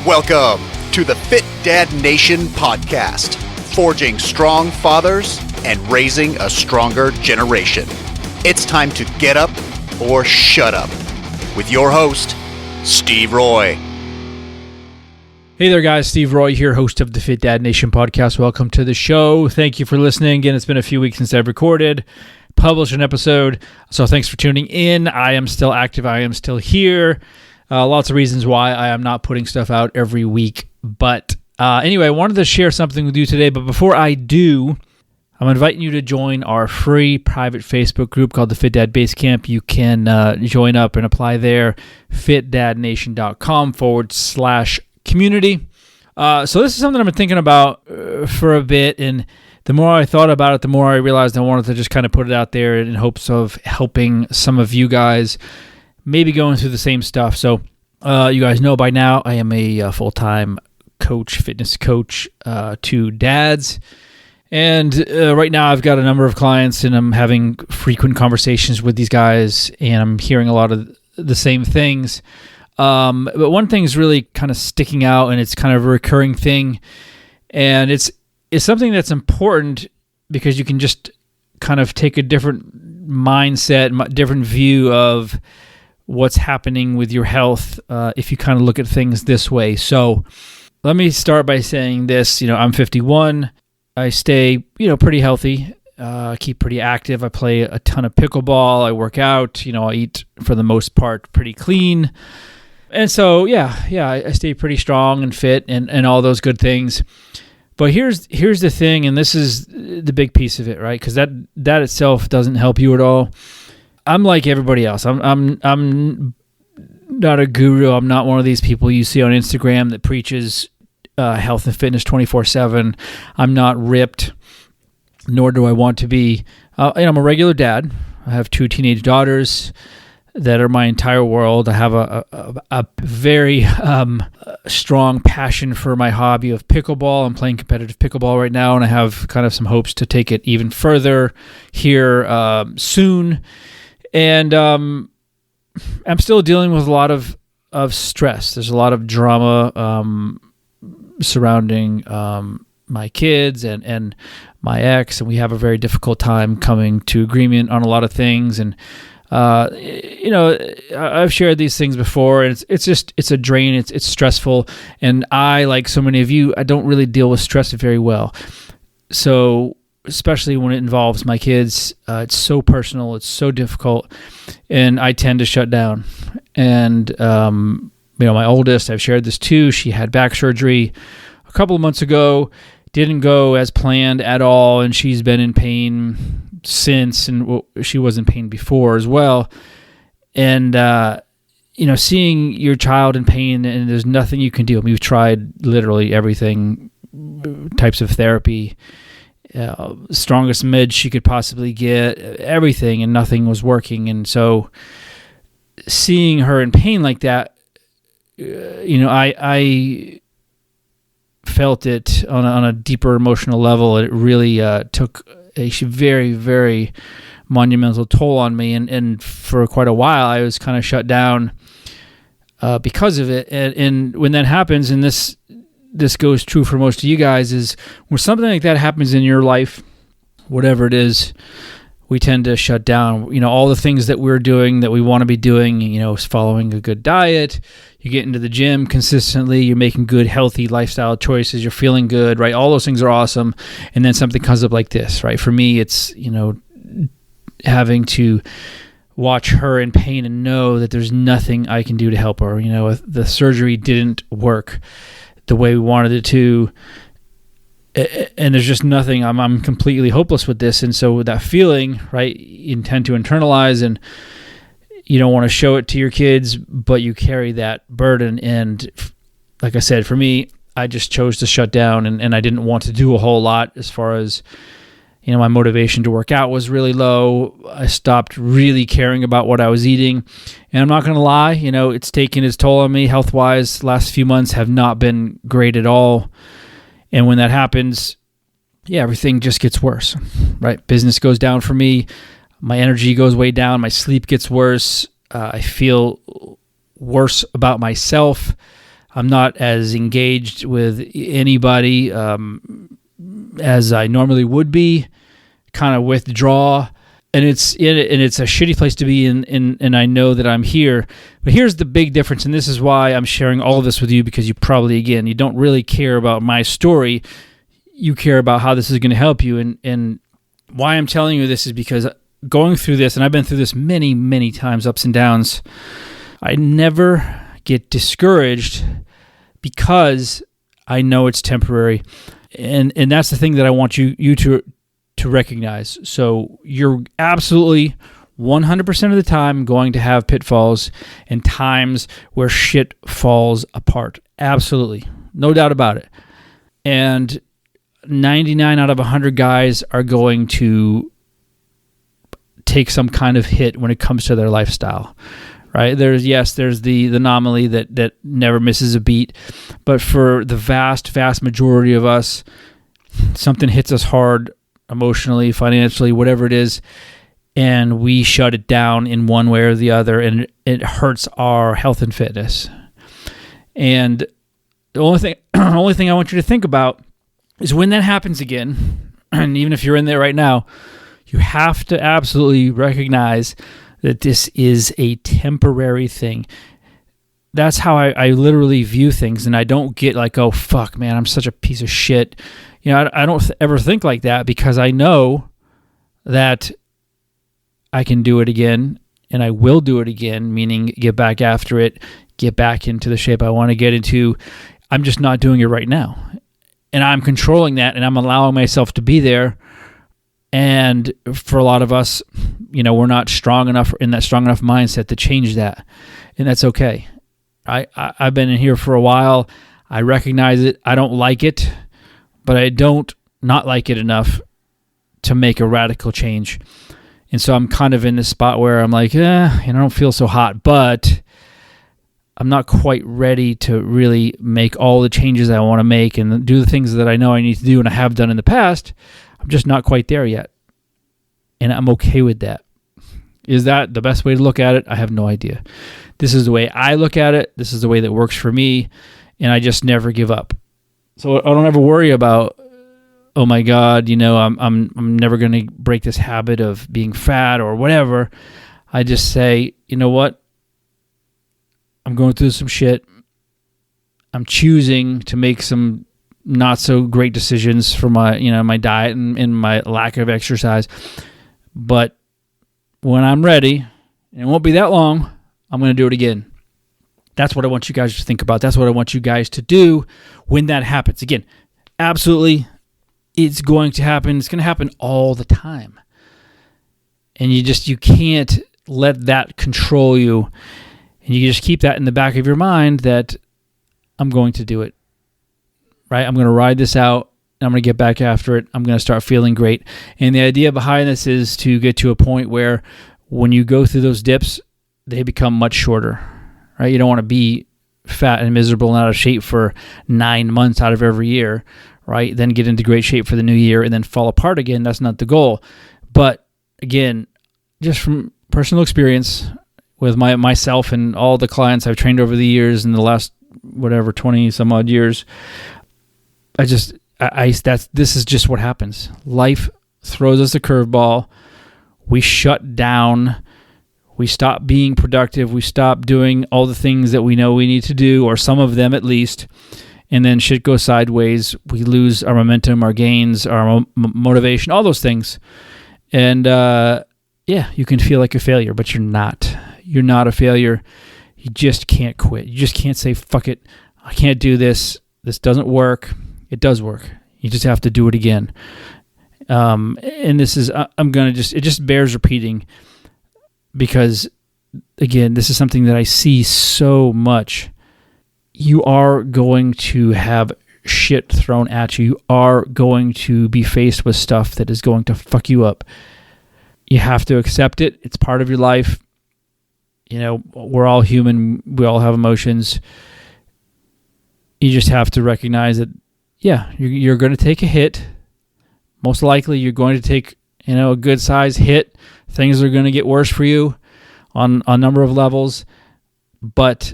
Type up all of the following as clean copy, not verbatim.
Welcome to the Fit Dad Nation podcast, forging strong fathers and raising a stronger generation. It's time to get up or shut up with your host, Steve Roy. Hey there, guys. Steve Roy here, host of the Fit Dad Nation podcast. Welcome to the show. Thank you for listening. Again, it's been a few weeks since I've recorded, published an episode, so thanks for tuning in. I am still active. I am still here. Lots of reasons why I am not putting stuff out every week. But anyway, I wanted to share something with you today. But before I do, I'm inviting you to join our free private Facebook group called the Fit Dad Base Camp. You can join up and apply there, fitdadnation.com/community. So this is something I've been thinking about for a bit. And the more I thought about it, the more I realized I wanted to just kind of put it out there in hopes of helping some of you guys maybe going through the same stuff. So you guys know by now I am a full-time coach, fitness coach to dads. And right now I've got a number of clients and I'm having frequent conversations with these guys and I'm hearing a lot of the same things. But one thing's really kind of sticking out and it's kind of a recurring thing. And it's something that's important because you can just kind of take a different mindset, different view of what's happening with your health if you kind of look at things this way. So let me start by saying this. I'm 51. I stay, pretty healthy, keep pretty active. I play a ton of pickleball. I work out. I eat, for the most part, pretty clean. And so, I stay pretty strong and fit and all those good things. But here's the thing, and this is the big piece of it, right? Because that itself doesn't help you at all. I'm like everybody else. I'm not a guru. I'm not one of these people you see on Instagram that preaches health and fitness 24/7. I'm not ripped, nor do I want to be. I'm a regular dad. I have 2 teenage daughters that are my entire world. I have a very strong passion for my hobby of pickleball. I'm playing competitive pickleball right now, and I have kind of some hopes to take it even further here soon. And I'm still dealing with a lot of stress. There's a lot of drama surrounding my kids and my ex, and we have a very difficult time coming to agreement on a lot of things. And I've shared these things before, and it's a drain. It's stressful, and I, like so many of you, I don't really deal with stress very well. So especially when it involves my kids, it's so personal, it's so difficult, and I tend to shut down. And my oldest, I've shared this too. She had back surgery a couple of months ago. Didn't go as planned at all, and she's been in pain since, and she was in pain before as well. And seeing your child in pain and there's nothing you can do. I mean, we've tried literally everything, types of therapy, strongest meds she could possibly get, everything, and nothing was working. And so seeing her in pain like that, I felt it on a deeper emotional level. It really took a very, very monumental toll on me. And for quite a while, I was kind of shut down because of it. And when that happens, and this goes true for most of you guys, is when something like that happens in your life, whatever it is, we tend to shut down. All the things that we're doing that we want to be doing, is following a good diet. You get into the gym consistently. You're making good, healthy lifestyle choices. You're feeling good, right? All those things are awesome. And then something comes up like this, right? For me, it's, having to watch her in pain and know that there's nothing I can do to help her. The surgery didn't work the way we wanted it to, and there's just nothing. I'm completely hopeless with this. And so with that feeling, right, you tend to internalize, and you don't want to show it to your kids, but you carry that burden. And like I said, for me, I just chose to shut down, and I didn't want to do a whole lot as far as, my motivation to work out was really low. I stopped really caring about what I was eating. And I'm not going to lie, it's taken its toll on me health-wise. Last few months have not been great at all. And when that happens, everything just gets worse, right? Business goes down for me. My energy goes way down. My sleep gets worse. I feel worse about myself. I'm not as engaged with anybody as I normally would be. Kind of withdraw, and it's a shitty place to be in. And I know that I'm here. But here's the big difference, and this is why I'm sharing all of this with you, because you probably, again, you don't really care about my story. You care about how this is going to help you, and why I'm telling you this is because going through this, and I've been through this many, many times, ups and downs, I never get discouraged because I know it's temporary. And that's the thing that I want you to recognize. So you're absolutely 100% of the time going to have pitfalls and times where shit falls apart. Absolutely. No doubt about it. And 99 out of 100 guys are going to take some kind of hit when it comes to their lifestyle, right? There's the anomaly that never misses a beat, but for the vast majority of us, something hits us hard emotionally, financially, whatever it is, and we shut it down in one way or the other, and it hurts our health and fitness. And the only thing I want you to think about is when that happens again, and even if you're in there right now, you have to absolutely recognize that this is a temporary thing. That's how I literally view things, and I don't get like, oh, fuck, man, I'm such a piece of shit. You know, I don't ever think like that, because I know that I can do it again, and I will do it again, meaning get back after it, get back into the shape I want to get into. I'm just not doing it right now. And I'm controlling that, and I'm allowing myself to be there. And for a lot of us, you know, we're not strong enough in that strong enough mindset to change that. And that's okay. I've been in here for a while. I recognize it. I don't like it, but I don't not like it enough to make a radical change. And so I'm kind of in this spot where I'm like, I don't feel so hot, but I'm not quite ready to really make all the changes I want to make and do the things that I know I need to do and I have done in the past. I'm just not quite there yet. And I'm okay with that. Is that the best way to look at it? I have no idea. This is the way I look at it. This is the way that works for me. And I just never give up. So I don't ever worry about, oh my God, you know, I'm never going to break this habit of being fat or whatever. I just say, you know what? I'm going through some shit. I'm choosing to make some not so great decisions for my diet and my lack of exercise. But when I'm ready, and it won't be that long, I'm going to do it again. That's what I want you guys to think about. That's what I want you guys to do when that happens. Again, absolutely, it's going to happen. It's going to happen all the time. And you can't let that control you. And you just keep that in the back of your mind that I'm going to do it. Right? I'm going to ride this out, and I'm going to get back after it. I'm going to start feeling great. And the idea behind this is to get to a point where when you go through those dips, they become much shorter. Right? You don't want to be fat and miserable and out of shape for 9 months out of every year, right? Then get into great shape for the new year and then fall apart again. That's not the goal. But again, just from personal experience with myself and all the clients I've trained over the years in the last 20 some odd years, this is just what happens. Life throws us a curveball. We shut down. We stop being productive. We stop doing all the things that we know we need to do, or some of them at least. And then shit goes sideways. We lose our momentum, our gains, our motivation, all those things. And you can feel like a failure, but you're not. You're not a failure. You just can't quit. You just can't say, fuck it, I can't do this. This doesn't work. It does work. You just have to do it again. And this is, it just bears repeating, because again, this is something that I see so much. You are going to have shit thrown at you. You are going to be faced with stuff that is going to fuck you up. You have to accept it. It's part of your life. You know, we're all human. We all have emotions. You just have to recognize that, yeah, you're going to take a hit. Most likely you're going to take, a good size hit. Things are going to get worse for you on a number of levels, but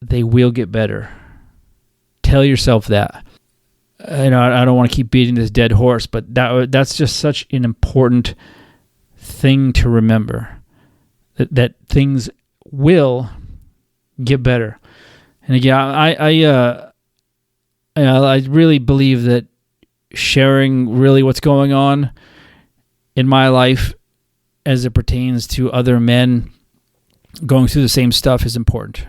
they will get better. tell yourself that. I don't want to keep beating this dead horse, but that's just such an important thing to remember, that things will get better. And again, I really believe that sharing really what's going on in my life as it pertains to other men going through the same stuff is important.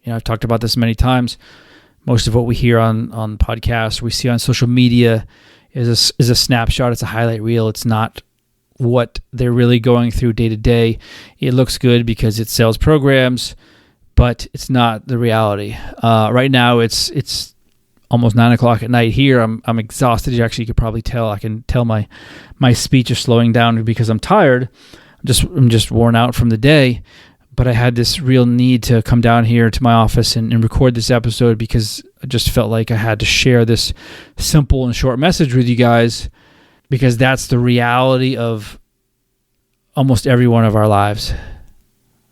I've talked about this many times. Most of what we hear on podcasts, we see on social media is a snapshot. It's a highlight reel. It's not what they're really going through day to day. It looks good because it sells programs, but it's not the reality. Right now, it's almost 9:00 at night here. I'm exhausted. You could probably tell. I can tell my speech is slowing down because I'm tired. I'm just worn out from the day. But I had this real need to come down here to my office and record this episode because I just felt like I had to share this simple and short message with you guys, because that's the reality of almost every one of our lives.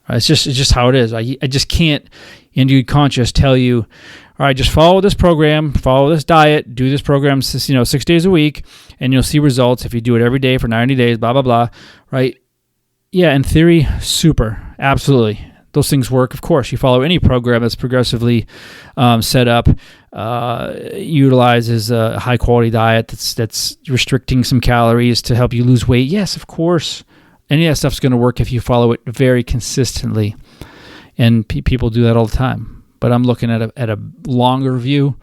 It's just how it is. I just can't, in good conscience, tell you, all right, just follow this program, follow this diet, do this program 6 days a week, and you'll see results if you do it every day for 90 days, blah, blah, blah, right? Yeah, in theory, super, absolutely. Those things work, of course. You follow any program that's progressively set up, utilizes a high-quality diet that's restricting some calories to help you lose weight. Yes, of course. Any of that stuff's going to work if you follow it very consistently. And people do that all the time. But I'm looking at a longer view,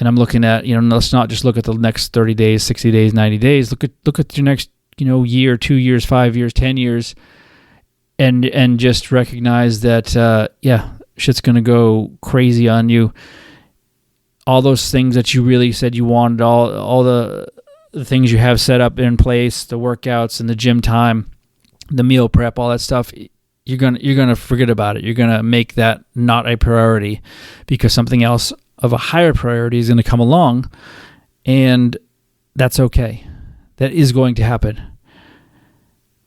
and I'm looking at, let's not just look at the next 30 days, 60 days, 90 days. Look at your next year, 2 years, 5 years, 10 years, and just recognize that, shit's going to go crazy on you. All those things that you really said you wanted, all the things you have set up in place, the workouts and the gym time, the meal prep, all that stuff, you're gonna forget about it. You're going to make that not a priority because something else of a higher priority is going to come along, and that's okay. That is going to happen.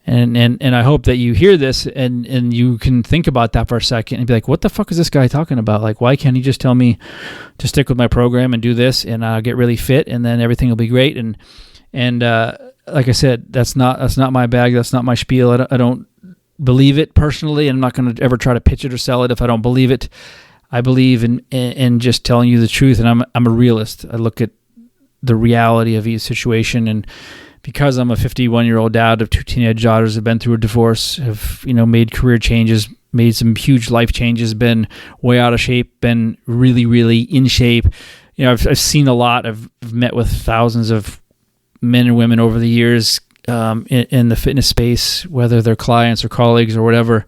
And I hope that you hear this and you can think about that for a second and be like, what the fuck is this guy talking about? Like, why can't he just tell me to stick with my program and do this and I'll get really fit and then everything will be great? And like I said, that's not my bag. That's not my spiel. I don't believe it personally, and I'm not going to ever try to pitch it or sell it if I don't believe it. I believe in just telling you the truth, and I'm a realist. I look at the reality of each situation, and because I'm a 51-year-old dad of 2 teenage daughters, have been through a divorce, have made career changes, made some huge life changes, been way out of shape, been really, really in shape. I've seen a lot. I've met with thousands of men and women over the years in the fitness space, whether they're clients or colleagues or whatever.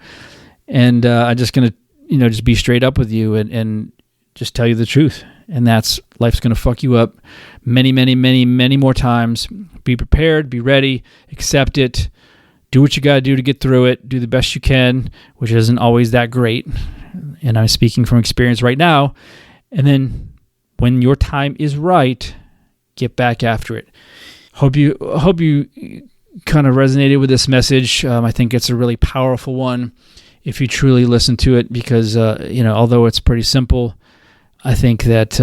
And I'm just going to just be straight up with you and just tell you the truth. And that's, life's going to fuck you up many, many, many, many more times. Be prepared, be ready, accept it, do what you got to do to get through it, do the best you can, which isn't always that great. And I'm speaking from experience right now. And then when your time is right, get back after it. Hope you kind of resonated with this message. I think it's a really powerful one if you truly listen to it, because although it's pretty simple, I think that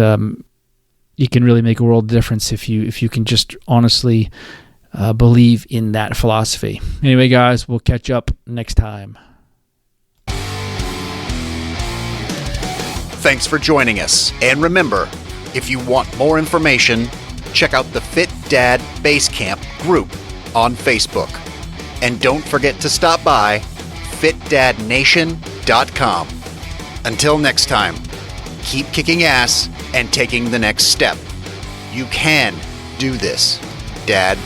you can really make a world of difference if you can just honestly believe in that philosophy. Anyway, guys, we'll catch up next time. Thanks for joining us. And remember, if you want more information, check out the Fit Dad Basecamp group on Facebook. And don't forget to stop by fitdadnation.com. Until next time, keep kicking ass and taking the next step. You can do this, Dad.